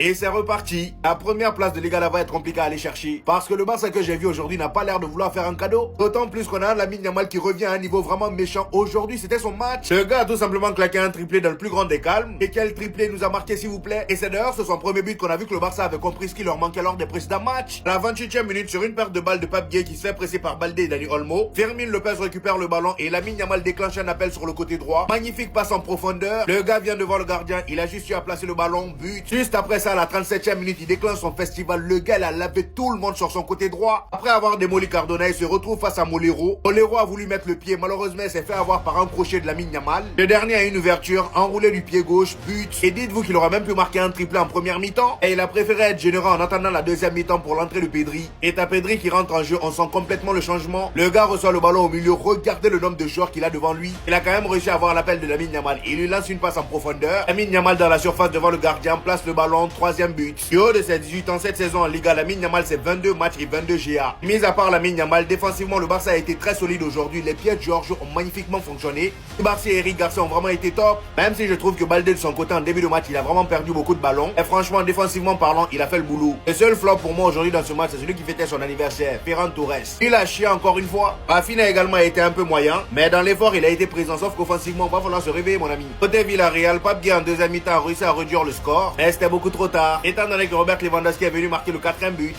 Et c'est reparti. La première place de Liga va être compliquée à aller chercher. Parce que le Barça que j'ai vu aujourd'hui n'a pas l'air de vouloir faire un cadeau. D'autant plus qu'on a Lamine Yamal qui revient à un niveau vraiment méchant. Aujourd'hui, c'était son match. Le gars a tout simplement claqué un triplé dans le plus grand des calmes. Et quel triplé nous a marqué, s'il vous plaît? Et c'est d'ailleurs sur son premier but qu'on a vu que le Barça avait compris ce qui leur manquait lors des précédents matchs. À la 28e minute, sur une perte de balle de Pape Gueye qui se fait presser par Baldé et Dani Olmo, Fermin Lopez récupère le ballon et Lamine Yamal déclenche un appel sur le côté droit. Magnifique passe en profondeur. Le gars vient devant le gardien. Il a juste eu à placer le ballon. But. Juste après ça, à la 37e minute, il déclenche son festival. Le gars, il a lavé tout le monde sur son côté droit. Après avoir démoli Cardona, il se retrouve face à Molero. Molero a voulu mettre le pied. Malheureusement, il s'est fait avoir par un crochet de Lamine Yamal. Le dernier a une ouverture, enroulé du pied gauche, but. Et dites-vous qu'il aura même pu marquer un triplé en première mi-temps. Et il a préféré être généreux en attendant la deuxième mi-temps pour l'entrée de Pedri. Et t'as Pedri qui rentre en jeu. On sent complètement le changement. Le gars reçoit le ballon au milieu. Regardez le nombre de joueurs qu'il a devant lui. Il a quand même réussi à avoir l'appel de Lamine Yamal. Il lui lance une passe en profondeur. Lamine Yamal dans la surface devant le gardien place le ballon. Troisième but. Du haut de ses 18 ans cette saison en Liga, Lamine Yamal c'est 22 matchs et 22 GA. Mis à part Lamine Yamal, défensivement le Barça a été très solide aujourd'hui. Les pieds de Georges ont magnifiquement fonctionné. Barça et Eric Garcia ont vraiment été top. Même si je trouve que Baldé de son côté en début de match, il a vraiment perdu beaucoup de ballons. Et franchement, défensivement parlant, il a fait le boulot. Le seul flop pour moi aujourd'hui dans ce match, c'est celui qui fêtait son anniversaire, Ferran Torres. Il a chié encore une fois. Rafinha également a été un peu moyen, mais dans l'effort, il a été présent. Sauf qu'offensivement, il va falloir se réveiller, mon ami. Côté Villarreal, Pape Gueye en deuxième mi-temps a réussi à réduire le score, mais c'était beaucoup trop tard, étant donné que Robert Lewandowski est venu marquer le quatrième but.